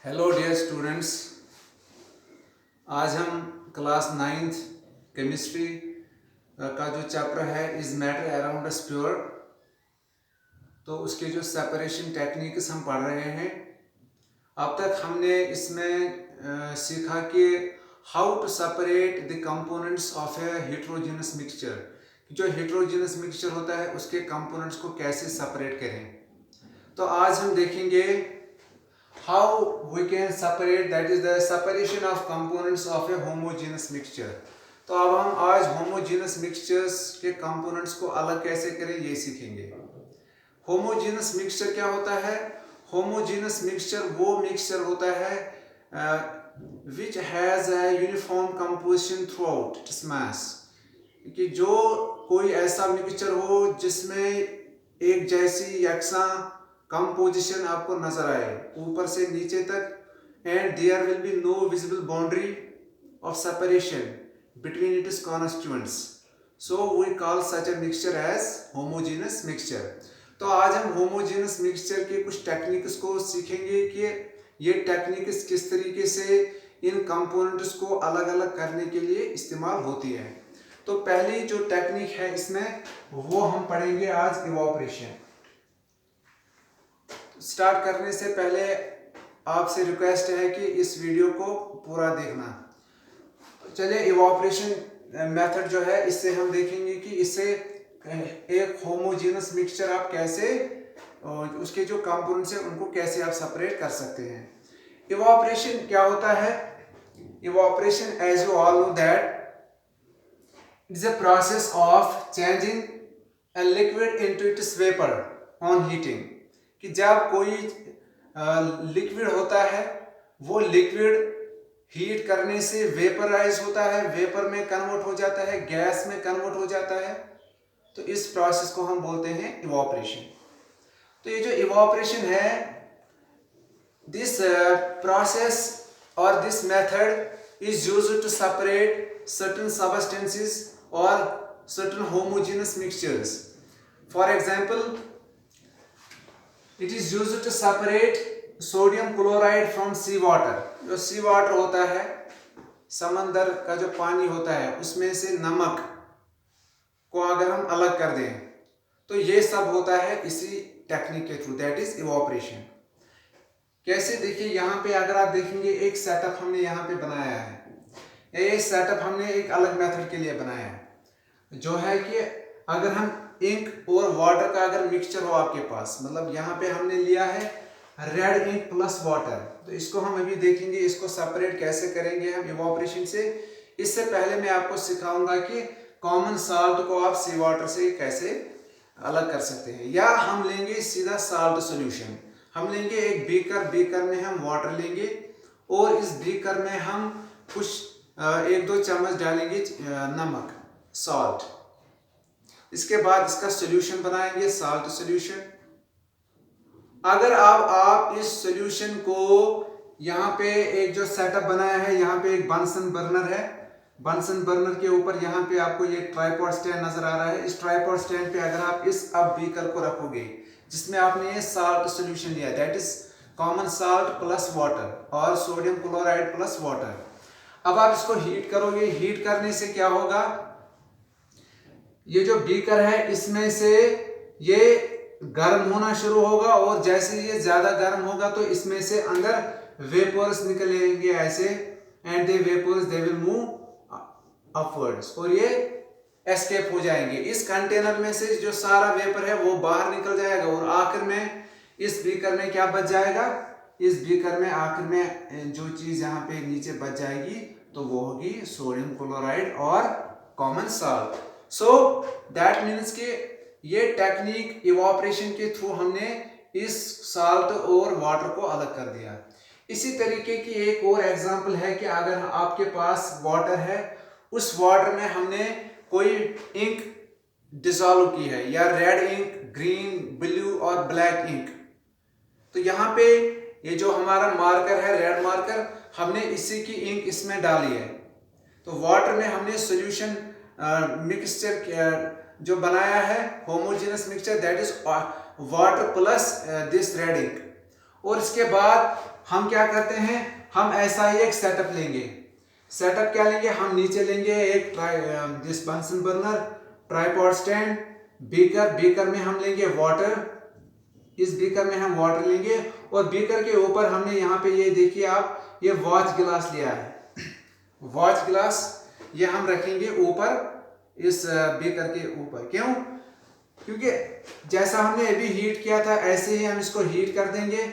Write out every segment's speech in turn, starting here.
Hello dear students. आज हम class 9th chemistry का जो चैप्टर है is matter around us pure, तो उसके जो सेपरेशन टेक्निक्स हम पढ़ रहे हैं। अब तक हमने इसमें सीखा कि how to separate the components of a heterogeneous mixture. जो हेटेरोजेनस मिक्सचर होता है उसके कंपोनेंट्स को कैसे सेपरेट करें। तो आज हम देखेंगे how we can separate, that is the separation of components of a homogeneous mixture। तो अब हम आज homogeneous mixtures के components को अलग कैसे करें ये सीखेंगे। homogeneous mixture क्या होता है? homogeneous mixture वो mixture होता है which has a uniform composition throughout its mass, कि जो कोई ऐसा मिक्सचर हो जिसमें एक जैसी यकसा कंपोजिशन आपको नजर आए ऊपर से नीचे तक, and there will be no visible boundary of separation between its constituents, so we call such a mixture as homogeneous mixture. तो आज हम होमोजेनस मिक्सचर के कुछ टेक्निक्स को सीखेंगे कि ये टेक्निक्स किस तरीके से इन कंपोनेंट्स को अलग अलग करने के लिए इस्तेमाल होती है। तो पहली जो टेक्निक है इसमें वो हम पढ़ेंगे आज इवोपरेशन। स्टार्ट करने से पहले आपसे रिक्वेस्ट है कि इस वीडियो को पूरा देखना। चलिए इवोपरेशन मेथड जो है इससे हम देखेंगे कि इससे एक होमोजेनस मिक्सचर आप कैसे उसके जो कंपोनेंट्स हैं उनको कैसे आप सेपरेट कर सकते हैं। इवोपरेशन क्या होता है? Evaporation as you all know that it is a process of changing a liquid into its vapor on heating, कि जब कोई लिक्विड होता है वो लिक्विड हीट करने से वेपराइज होता है, वेपर में कन्वर्ट हो जाता है, गैस में कन्वर्ट हो जाता है। तो इस प्रोसेस को हम बोलते हैं इवोपरेशन। तो ये जो इवोपरेशन है, दिस प्रोसेस और this method is used to separate certain substances और certain homogeneous mixtures. For example, it is used to separate sodium chloride from sea water। जो sea water होता है, समंदर का जो पानी होता है उसमें से नमक को अगर हम अलग कर दें तो ये सब होता है इसी टेक्निक के थ्रू, दैट इज इवोपरेशन। कैसे? देखिए यहाँ पे अगर आप देखेंगे एक सेटअप हमने यहाँ पे बनाया है। ये सेटअप हमने एक अलग मेथड के लिए बनाया है, जो है कि अगर हम इंक और वाटर का अगर मिक्सचर हो आपके पास, मतलब यहाँ पे हमने लिया है रेड इंक प्लस वाटर, तो इसको हम अभी देखेंगे इसको सेपरेट कैसे करेंगे हम इवोपरेशन से। इससे पहले मैं आपको सिखाऊंगा कि कॉमन साल्ट को आप सी वाटर से कैसे अलग कर सकते हैं। या हम लेंगे सीधा साल्ट सोल्यूशन, हम लेंगे एक बीकर, बीकर में हम वाटर लेंगे और इस बीकर में हम कुछ 1-2 चम्मच डालेंगे नमक, सॉल्ट। इसके बाद इसका सॉल्यूशन बनाएंगे, साल्ट सॉल्यूशन। अगर आप इस सॉल्यूशन को यहाँ पे एक जो सेटअप बनाया है, यहाँ पे एक बंसन बर्नर है, बंसन बर्नर के ऊपर यहाँ पे आपको ये ट्राइपॉड स्टैंड नजर आ रहा है। इस ट्राइपॉड स्टैंड पे अगर आप इस अब बीकर को रखोगे जिसमें आपने ये साल्ट सॉल्यूशन लिया, that is common salt plus water और सोडियम क्लोराइड प्लस वाटर। अब आप इसको हीट करोगे, हीट करने से क्या होगा, ये जो बीकर है इसमें से ये गर्म होना शुरू होगा और जैसे ये ज्यादा गर्म होगा तो इसमें से अंदर वेपर्स निकलेंगे ऐसे, and the vapours they will move upwards और ये एस्केप हो जाएंगे। इस कंटेनर में से जो सारा वेपर है वो बाहर निकल जाएगा और आखिर में इस बीकर में क्या बच जाएगा, इस बीकर में आखिर में जो चीज यहाँ पे नीचे बच जाएगी तो वो होगी सोडियम क्लोराइड और common salt. So that means कि ये टेक्निक इवोपरेशन के थ्रू हमने इस साल्ट और वाटर को अलग कर दिया। इसी तरीके की एक और एग्जांपल है कि अगर आपके पास वाटर है, उस वाटर में हमने कोई इंक डिसॉल्व की है, या रेड इंक, ग्रीन, ब्लू और ब्लैक इंक, तो यहाँ पे ये जो हमारा मार्कर है रेड मार्कर, हमने इसी की इंक इसमें डाली है। तो वाटर में हमने सॉल्यूशन मिक्सचर जो बनाया है homogeneous mixture, that is water plus this red ink, और इसके बाद हम क्या करते हैं, हम ऐसा ही एक सेटअप लेंगे। सेटअप क्या लेंगे, हम नीचे लेंगे एक this Bunsen burner, tripod stand, beaker में हम लेंगे वाटर, इस बीकर में हम वाटर लेंगे और बीकर के ऊपर हमने यहाँ पे ये देखिए आप, ये वॉच गिलास लिया है। वॉच गिलास ये हम रखेंगे ऊपर इस बीकर के ऊपर। क्यों? क्योंकि जैसा हमने अभी हीट किया था ऐसे ही हम इसको हीट कर देंगे।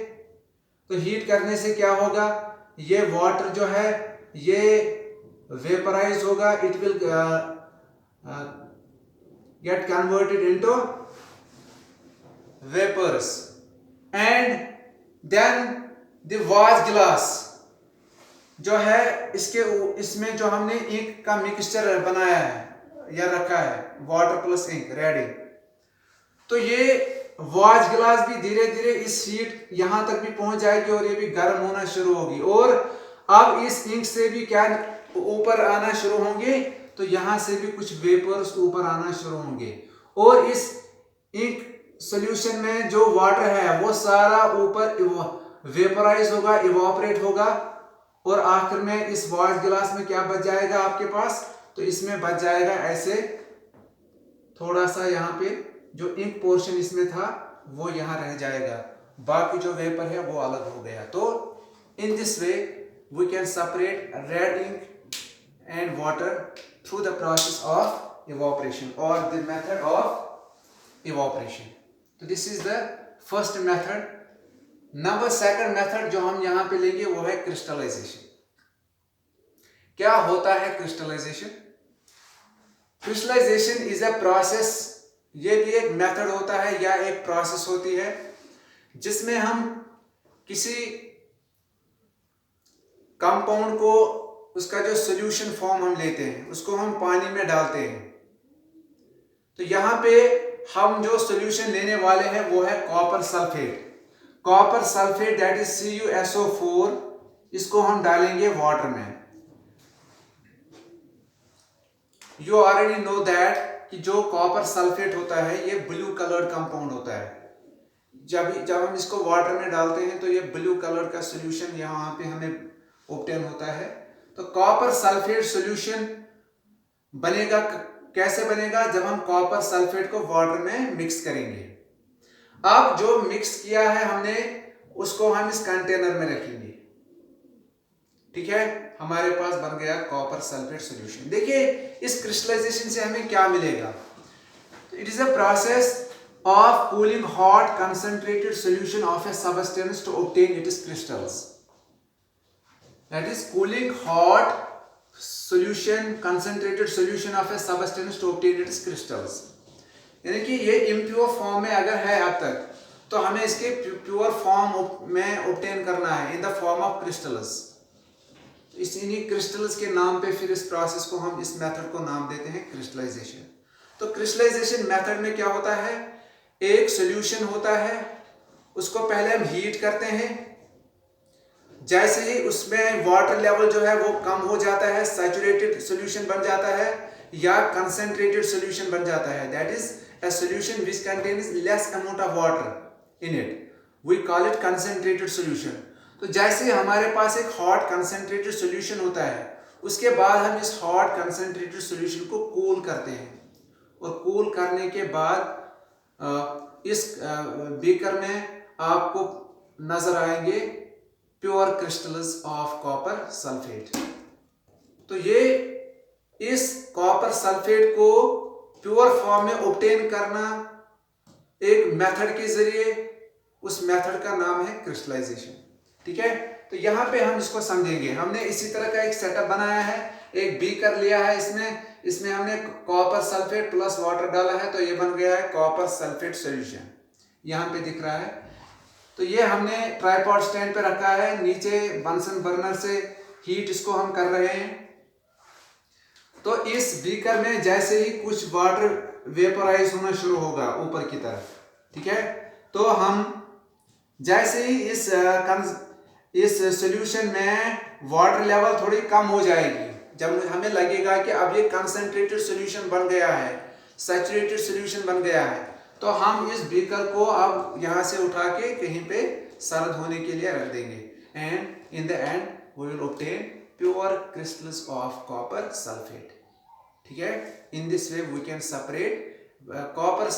तो हीट करने से क्या होगा, ये वाटर जो है ये वेपराइज होगा, it will get converted into vapours and then the watch glass जो है इसमें जो हमने इंक का मिक्सचर बनाया है या रखा है, वाटर प्लस इंक रेडी, तो ये वॉच गिलास भी धीरे धीरे इस हीट यहां तक भी पहुंच जाएगी और ये भी गर्म होना शुरू होगी। और अब इस इंक से भी क्या ऊपर आना शुरू होंगे, तो यहां से भी कुछ वेपर्स ऊपर आना शुरू होंगे और इस इंक सॉल्यूशन में जो वाटर है वो सारा ऊपर वेपराइज होगा, इवापोरेट होगा और आखिर में इस वॉच गिलास में क्या बच जाएगा आपके पास, तो इसमें बच जाएगा ऐसे थोड़ा सा, यहाँ पे जो इंक पोर्शन इसमें था वो यहाँ रह जाएगा, बाकी जो वेपर है वो अलग हो गया। तो in this way we can separate red ink and water through the process of evaporation और द मेथड ऑफ इवापोरेशन। तो this is the first method. Number second method जो हम यहाँ पे लेंगे वो है क्रिस्टलाइजेशन। क्या होता है crystallisation? Crystallisation is a process, ये भी एक मेथड होता है या एक प्रोसेस होती है जिसमें हम किसी कंपाउंड को, उसका जो सॉल्यूशन फॉर्म हम लेते हैं उसको हम पानी में डालते हैं। तो यहां पे हम जो सॉल्यूशन लेने वाले हैं वो है copper sulphate. Copper sulphate that is CuSO4, इसको हम डालेंगे वाटर में। यू ऑलरेडी नो दैट कि जो कॉपर सल्फेट होता है ये ब्लू कलर्ड कंपाउंड होता है। जब हम इसको वाटर में डालते हैं तो ये ब्लू कलर का सॉल्यूशन यहाँ पे हमें ऑब्टेन होता है। तो कॉपर सल्फेट सॉल्यूशन बनेगा, कैसे बनेगा? जब हम कॉपर सल्फेट को वाटर में मिक्स करेंगे। अब जो मिक्स किया है हमने उसको हम इस कंटेनर में रखेंगे, ठीक है, हमारे पास बन गया कॉपर सल्फेट सॉल्यूशन। देखिए इस क्रिस्टलाइजेशन से हमें क्या मिलेगा। It is a process of cooling hot concentrated solution of a substance to obtain its crystals. That is cooling hot solution, concentrated solution of a substance to obtain its crystals. यानी कि ये impure form में अगर है अब तक, तो हमें इसके pure form में obtain करना है in the form of crystals. इन्हीं crystals के नाम पे फिर इस process को हम, इस method को नाम देते हैं crystallization. तो crystallization method में क्या होता है, एक सॉल्यूशन होता है, उसको पहले हम हीट करते हैं, जैसे ही उसमें वाटर लेवल जो है वो कम हो जाता है, सैचुरेटेड सॉल्यूशन बन जाता है या कंसंट्रेटेड सॉल्यूशन बन जाता है, that is a solution which contains less amount of water in it, we call it concentrated solution. तो जैसे हमारे पास एक हॉट कंसंट्रेटेड सॉल्यूशन होता है, उसके बाद हम इस हॉट कंसंट्रेटेड सॉल्यूशन को कूल करते हैं और कूल करने के बाद इस बीकर में आपको नजर आएंगे pure crystals of copper sulphate. तो ये इस कॉपर सल्फेट को प्योर फॉर्म में ऑब्टेन करना एक मेथड के जरिए, उस मेथड का नाम है क्रिस्टलाइजेशन, ठीक है। तो यहाँ पे हम इसको समझेंगे। हमने इसी तरह का एक सेटअप बनाया है, एक बीकर लिया है, इसमें हमने कॉपर सल्फेट प्लस वाटर डाला है, तो ये बन गया है कॉपर सल्फेट सॉल्यूशन, यहाँ पे दिख रहा है। तो ये हमने ट्राइपॉड स्टैंड पे रखा है, नीचे बंसन बर्नर से हीट इसको हम कर रहे हैं। तो इस बीकर में जैसे ही कुछ वाटर वेपराइज होना शुरू होगा ऊपर की तरफ, ठीक है, तो हम जैसे ही इस सॉल्यूशन में वाटर लेवल थोड़ी कम हो जाएगी, जब हमें लगेगा कि अब ये कंसंट्रेटेड सॉल्यूशन बन गया है, सैचुरेटेड सॉल्यूशन बन गया है, तो हम इस बीकर को अब यहाँ से उठा के कहीं पे सर्द होने के लिए रख देंगे and in the end we will obtain pure crystals of copper sulphate. ठीक है, in this way we can separate copper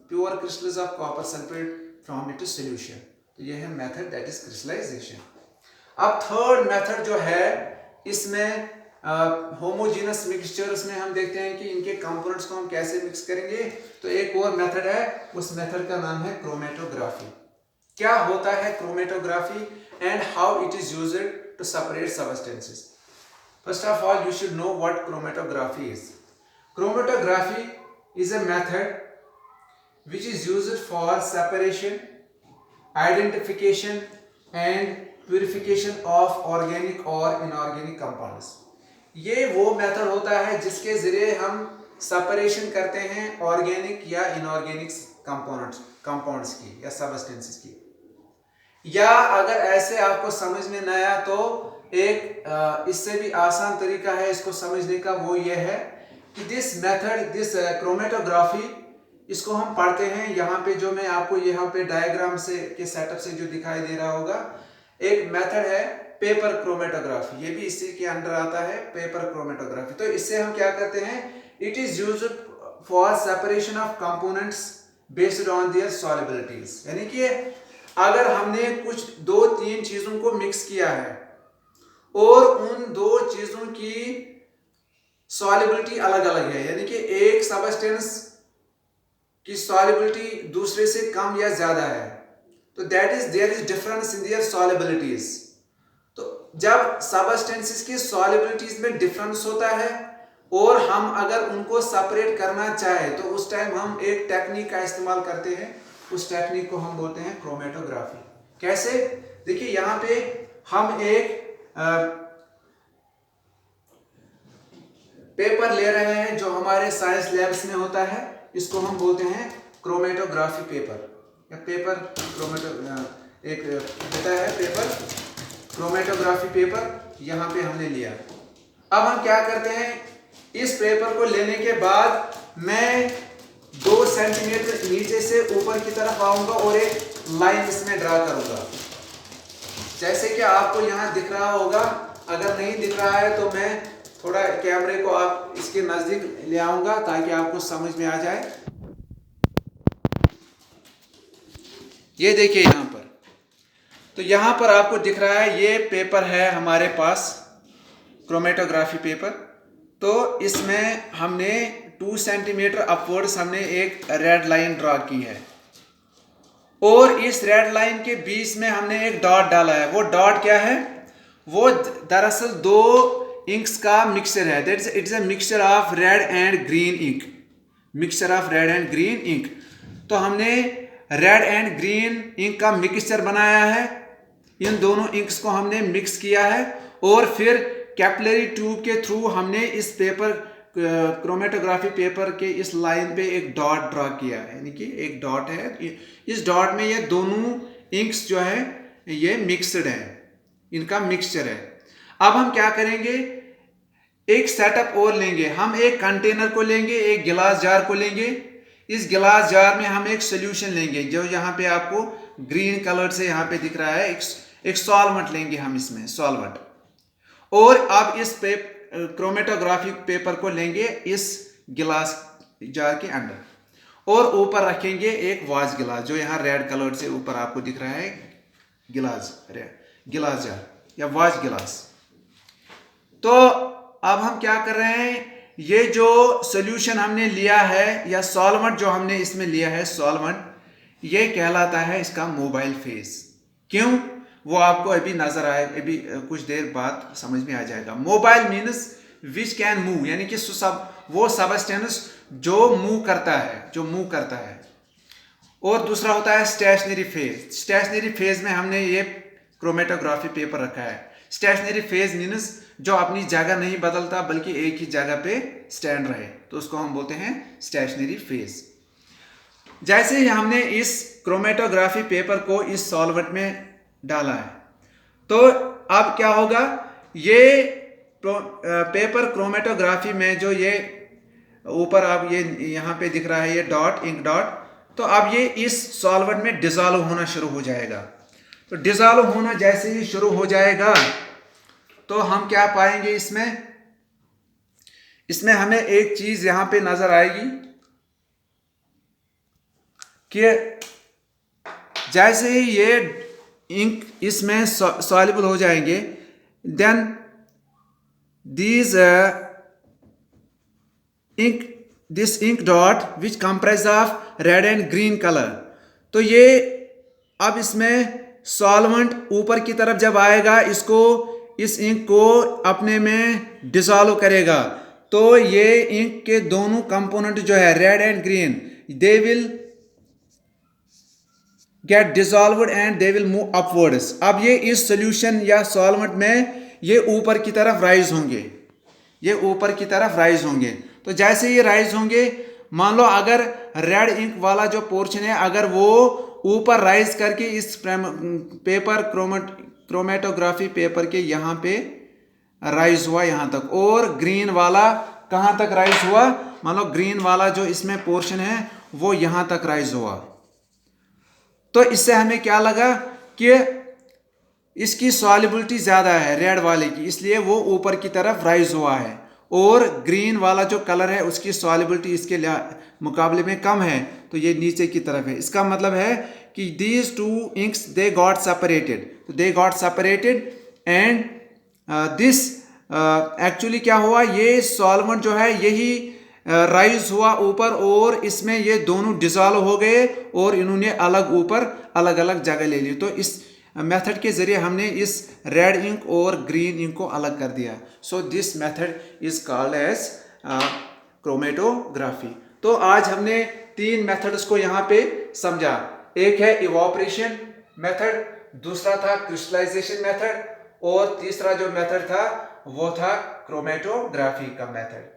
pure crystals of copper sulphate from it solution. तो ये है मेथड दैट इज क्रिस्टलाइजेशन। अब third method जो है, इसमें homogeneous mixtures में हम देखते हैं कि इनके कंपोनेंट्स को हम कैसे मिक्स करेंगे। तो एक और मेथड है, उस मेथड का नाम है क्रोमेटोग्राफी। क्या होता है chromatography and how it is used to separate substances. First of all you should know what chromatography is. Chromatography is a method which is used for separation, identification and purification of organic or inorganic compounds। ये वो method होता है जिसके जरिए हम separation करते हैं organic या इनऑर्गेनिक कंपाउंड्स की या सब्सटेंसेस की। या अगर ऐसे आपको समझ में न आया तो एक इससे भी आसान तरीका है इसको समझने का, वो ये है कि दिस मेथड, दिस क्रोमेटोग्राफी, इसको हम पढ़ते हैं यहाँ पे, जो मैं आपको यहाँ पे डायग्राम से के सेटअप से जो दिखाई दे रहा होगा, एक मेथड है पेपर क्रोमेटोग्राफी। ये भी इसी के अंडर आता है, पेपर क्रोमेटोग्राफी। तो इससे हम क्या करते हैं, it is used for separation of components based on their solubilities. यानी कि अगर हमने कुछ 2-3 चीजों को मिक्स किया है और उन 2 चीजों की सॉल्युबिलिटी अलग अलग है, यानी कि एक सब्सटेंस की सॉल्युबिलिटी दूसरे से कम या ज्यादा है, तो that is there is difference in their solubilities. तो जब सब्सटेंसेस की सॉल्युबिलिटीज में डिफरेंस होता है और हम अगर उनको सेपरेट करना चाहे तो उस टाइम हम एक टेक्निक का इस्तेमाल करते हैं। उस टेक्निक को हम बोलते हैं क्रोमेटोग्राफी। कैसे, देखिए यहाँ पे हम एक पेपर ले रहे हैं जो हमारे साइंस लैब्स में होता है, इसको हम बोलते हैं क्रोमेटोग्राफी पेपर या पेपर एक होता है पेपर क्रोमेटोग्राफी पेपर। यहाँ पे हमने लिया। अब हम क्या करते हैं, इस पेपर को लेने के बाद मैं 2 सेंटीमीटर नीचे से ऊपर की तरफ आऊंगा और एक लाइन इसमें ड्रा करूंगा, जैसे कि आपको यहाँ दिख रहा होगा। अगर नहीं दिख रहा है तो मैं थोड़ा कैमरे को आप इसके नजदीक ले आऊंगा ताकि आपको समझ में आ जाए। ये देखिए यहाँ पर, तो यहाँ पर आपको दिख रहा है ये पेपर है हमारे पास, क्रोमेटोग्राफी पेपर। तो इसमें हमने 2 सेंटीमीटर अपवर्ड्स हमने एक रेड लाइन ड्रॉ की है और इस रेड लाइन के बीच में हमने एक डॉट डाला है। वो डॉट क्या है, वो दरअसल 2 इंक्स का मिक्सचर है। That is it is a mixture of red and green ink, mixture of red and green ink. तो हमने रेड एंड ग्रीन इंक का मिक्सचर बनाया है, इन दोनों इंक्स को हमने मिक्स किया है और फिर कैपिलरी ट्यूब के थ्रू हमने इस पेपर क्रोमेटोग्राफी पेपर के इस लाइन पे एक डॉट ड्रॉ किया है, यानी कि एक डॉट है। इस डॉट में ये दोनों इंक्स जो है ये मिक्सड है, इनका मिक्सचर है। अब हम क्या करेंगे, एक सेटअप और लेंगे। हम एक कंटेनर को लेंगे, एक गिलास जार को लेंगे। इस गिलास जार में हम एक सोल्यूशन लेंगे जो यहाँ पे आपको ग्रीन कलर से यहाँ पे दिख रहा है। एक सॉल्वेंट लेंगे हम इसमें, सॉल्वेंट। और अब इस क्रोमेटोग्राफी पेपर को लेंगे इस गिलास जार के अंदर और ऊपर रखेंगे एक वाश गिलास जो यहाँ रेड कलर से ऊपर आपको दिख रहा है, गिलास जार या वाश गिलास। तो अब हम क्या कर रहे हैं, ये जो सॉल्यूशन हमने लिया है या सॉल्वेंट जो हमने इसमें लिया है, सॉल्वेंट, ये कहलाता है इसका मोबाइल फेज। क्यों, वो आपको अभी नजर आए, अभी कुछ देर बाद समझ में आ जाएगा। Mobile means which can move, यानी कि वो सबस्टेंस जो मूव करता है, और दूसरा होता है स्टेशनरी फेज। स्टेशनरी फेज में हमने ये क्रोमेटोग्राफी पेपर रखा है। स्टेशनरी फेज मीन्स जो अपनी जगह नहीं बदलता बल्कि एक ही जगह पे स्टैंड रहे, तो उसको हम बोलते हैं स्टेशनरी फेज। जैसे ही हमने इस क्रोमेटोग्राफी पेपर को इस सॉल्वेंट में डाला है, तो अब क्या होगा, ये पेपर क्रोमेटोग्राफी में जो ये ऊपर आप ये यहाँ पे दिख रहा है ये डॉट, इंक डॉट, तो अब ये इस सॉल्वेंट में डिसॉल्व होना शुरू हो जाएगा। तो डिसॉल्व होना जैसे ही शुरू हो जाएगा तो हम क्या पाएंगे इसमें हमें एक चीज यहां पे नजर आएगी कि जैसे ही ये इंक इसमें सॉल्युबल हो जाएंगे, then these this ink dot which comprise of red and green color, तो ये अब इसमें सॉल्वेंट ऊपर की तरफ जब आएगा इस इंक को अपने में डिसॉल्व करेगा, तो ये इंक के दोनों कंपोनेंट जो है red and green, they will get dissolved and they will move upwards. अब ये इस सोल्यूशन या सॉल्वेंट में ये ऊपर की तरफ राइज होंगे, ये ऊपर की तरफ राइज होंगे। तो जैसे ये राइज होंगे, मान लो अगर रेड इंक वाला जो पोर्शन है अगर वो ऊपर राइज करके इस पेपर क्रोमेटोग्राफी पेपर के यहाँ पे राइज हुआ यहाँ तक, और ग्रीन वाला कहाँ तक राइज हुआ, मान लो ग्रीन वाला जो इसमें पोर्शन है वो यहाँ तक राइज हुआ, तो इससे हमें क्या लगा कि इसकी सॉल्युबिलिटी ज़्यादा है रेड वाले की, इसलिए वो ऊपर की तरफ राइज हुआ है, और ग्रीन वाला जो कलर है उसकी सॉल्युबिलिटी इसके मुकाबले में कम है, तो ये नीचे की तरफ है। इसका मतलब है कि these two inks they got separated and this actually क्या हुआ, ये सॉल्वेंट जो है यही राइज हुआ ऊपर, और इसमें ये दोनों डिसॉल्व हो गए और इन्होंने ऊपर अलग अलग जगह ले ली। तो इस मेथड के जरिए हमने इस रेड इंक और ग्रीन इंक को अलग कर दिया। So this method is called as chromatography. तो आज हमने 3 मेथड्स को यहाँ पे समझा। एक है इवोपरेशन मेथड, दूसरा था क्रिस्टलाइजेशन मेथड, और तीसरा जो मेथड था वो था क्रोमेटोग्राफी का मेथड।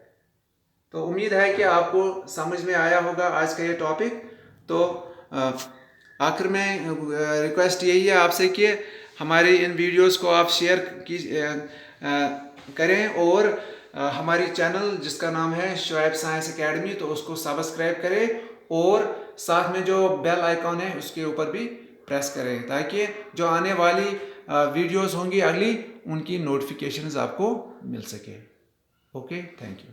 तो उम्मीद है कि आपको समझ में आया होगा आज का ये टॉपिक। तो आखिर में रिक्वेस्ट यही है आपसे कि हमारे इन वीडियोस को आप शेयर करें, और हमारी चैनल जिसका नाम है शोएब साइंस एकेडमी, तो उसको सब्सक्राइब करें, और साथ में जो बेल आइकॉन है उसके ऊपर भी प्रेस करें, ताकि जो आने वाली वीडियोस होंगी अगली, उनकी नोटिफिकेशंस आपको मिल सके। Okay, thank you.